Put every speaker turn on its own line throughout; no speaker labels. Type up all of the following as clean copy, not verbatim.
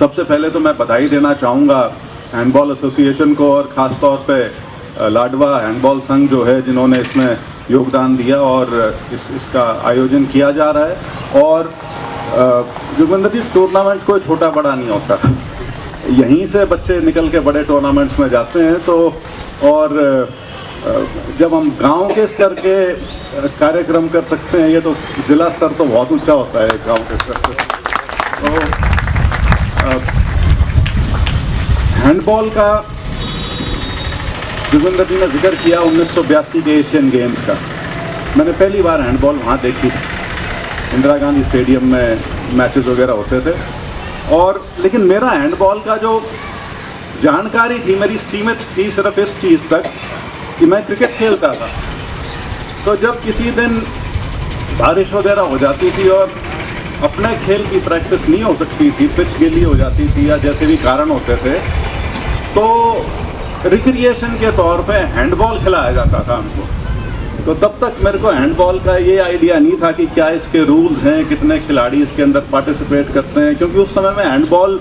सबसे पहले तो मैं बधाई देना चाहूँगा हैंडबॉल एसोसिएशन को और ख़ास तौर पे लाडवा हैंडबॉल संघ जो है जिन्होंने इसमें योगदान दिया और इसका आयोजन किया जा रहा है। और जोगिंदर जी, टूर्नामेंट कोई छोटा बड़ा नहीं होता, यहीं से बच्चे निकल के बड़े टूर्नामेंट्स में जाते हैं। तो और जब हम गांव के स्तर के कार्यक्रम कर सकते हैं, ये तो जिला स्तर तो बहुत ऊंचा होता है गांव के स्तर से। तो हैंडबॉल का जोगिंदर जी ने जिक्र किया 1982 के एशियन गेम्स का। मैंने पहली बार हैंडबॉल वहाँ देखी, इंदिरा गांधी स्टेडियम में मैचेस वगैरह होते थे। और लेकिन मेरा हैंडबॉल का जो जानकारी थी मेरी सीमित थी सिर्फ इस चीज़ तक कि मैं क्रिकेट खेलता था। तो जब किसी दिन बारिश वगैरह हो जाती थी और अपने खेल की प्रैक्टिस नहीं हो सकती थी, पिच गीली हो जाती थी या जैसे भी कारण होते थे, तो रिक्रिएशन के तौर पे हैंडबॉल खिलाया जाता था हमको। तो तब तक मेरे को हैंडबॉल का ये आइडिया नहीं था कि क्या इसके रूल्स हैं, कितने खिलाड़ी इसके अंदर पार्टिसिपेट करते हैं, क्योंकि उस समय में हैंडबॉल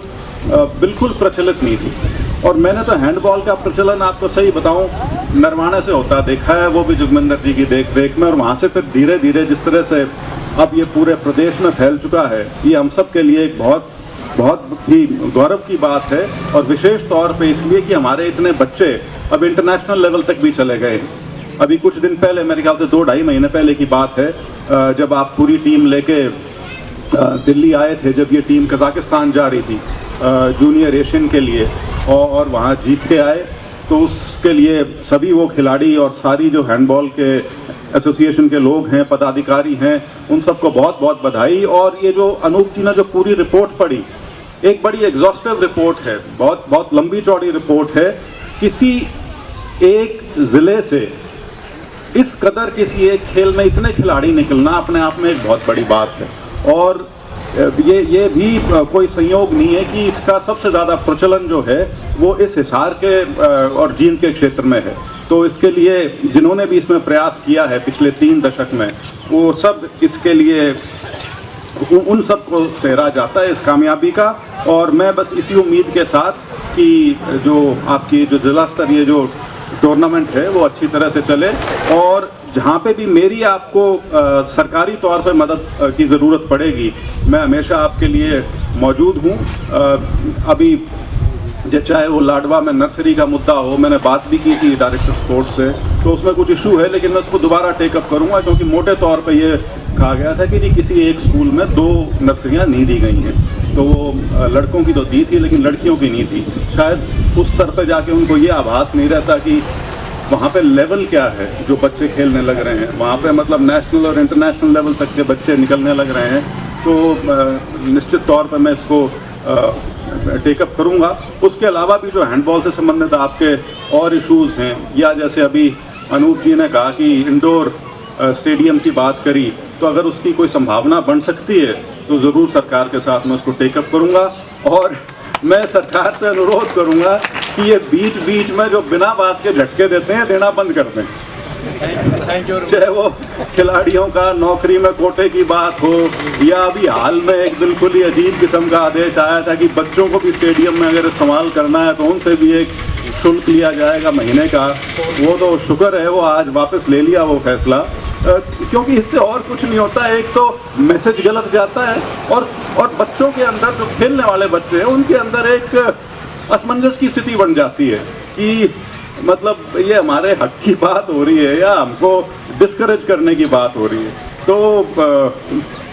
बिल्कुल प्रचलित नहीं थी। और मैंने तो हैंडबॉल का प्रचलन, आपको सही बताऊं, नरवाने से होता देखा है, वो भी जोगिंदर जी की देख रेख में। और वहाँ से फिर धीरे धीरे जिस तरह से अब ये पूरे प्रदेश में फैल चुका है, ये हम सब के लिए एक बहुत ही गौरव की बात है। और विशेष तौर पे इसलिए कि हमारे इतने बच्चे अब इंटरनेशनल लेवल तक भी चले गए। अभी कुछ दिन पहले, मेरे ख्याल से 2-2.5 महीने पहले की बात है, जब आप पूरी टीम लेके दिल्ली आए थे, जब ये टीम कजाकिस्तान जा रही थी जूनियर एशियन के लिए, और वहाँ जीत के आए। तो उसके लिए सभी वो खिलाड़ी और सारी जो हैंडबॉल के एसोसिएशन के लोग हैं, पदाधिकारी हैं, उन सबको बहुत बहुत बधाई। और ये जो अनूप जी ने जो पूरी रिपोर्ट पढ़ी, एक बड़ी एग्जॉस्टिव रिपोर्ट है, बहुत लंबी चौड़ी रिपोर्ट है। किसी एक ज़िले से इस कदर किसी एक खेल में इतने खिलाड़ी निकलना अपने आप में एक बहुत बड़ी बात है। और ये भी कोई संयोग नहीं है कि इसका सबसे ज़्यादा प्रचलन जो है वो इस हिसार के और जींद के क्षेत्र में है। तो इसके लिए जिन्होंने भी इसमें प्रयास किया है पिछले 3 दशक में, वो सब इसके लिए उन सब को सहरा जाता है इस कामयाबी का। और मैं बस इसी उम्मीद के साथ कि जो आपकी जो जिला स्तरीय जो टूर्नामेंट है वो अच्छी तरह से चले, और जहाँ पे भी मेरी आपको सरकारी तौर पे मदद की ज़रूरत पड़ेगी, मैं हमेशा आपके लिए मौजूद हूँ। अभी चाहे वो लाडवा में नर्सरी का मुद्दा हो, मैंने बात भी की थी डायरेक्टर स्पोर्ट्स से, तो उसमें कुछ इशू है, लेकिन मैं उसको दोबारा टेकअप करूँगा, क्योंकि मोटे तौर पे ये कहा गया था कि किसी एक स्कूल में 2 नर्सरियाँ नहीं दी गई हैं। तो वो लड़कों की तो दी थी, लेकिन लड़कियों की नहीं थी। शायद उस स्तर पर जाके उनको ये आभास नहीं रहता कि वहाँ पे लेवल क्या है जो बच्चे खेलने लग रहे हैं। वहाँ पे मतलब नेशनल और इंटरनेशनल लेवल तक के बच्चे निकलने लग रहे हैं। तो निश्चित तौर पे मैं इसको टेकअप करूँगा। उसके अलावा भी जो हैंडबॉल से संबंधित आपके और इश्यूज़ हैं, या जैसे अभी अनूप जी ने कहा कि इंडोर स्टेडियम की बात करी, तो अगर उसकी कोई संभावना बन सकती है तो ज़रूर सरकार के साथ मैं उसको टेकअप करूँगा। और मैं सरकार से अनुरोध करूँगा कि ये बीच बीच में जो बिना बात के झटके देते हैं, देना बंद कर दें। चाहे वो खिलाड़ियों का नौकरी में कोटे की बात हो, या अभी हाल में एक बिल्कुल ही अजीब किस्म का आदेश आया था कि बच्चों को भी स्टेडियम में अगर इस्तेमाल करना है तो उनसे भी एक शुल्क लिया जाएगा महीने का। वो तो शुक्र है वो आज वापस ले लिया वो फैसला, क्योंकि इससे और कुछ नहीं होता है। एक तो मैसेज गलत जाता है, और बच्चों के अंदर, जो खेलने वाले बच्चे हैं, उनके अंदर एक असमंजस की स्थिति बन जाती है कि मतलब ये हमारे हक की बात हो रही है या हमको डिस्करेज करने की बात हो रही है। तो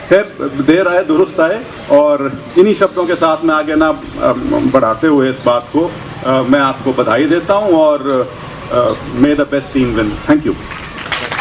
खैर देर आए दुरुस्त आए, और इन्हीं शब्दों के साथ मैं आगे ना बढ़ाते हुए इस बात को मैं आपको बधाई देता हूं, और मे the best team win. Thank you.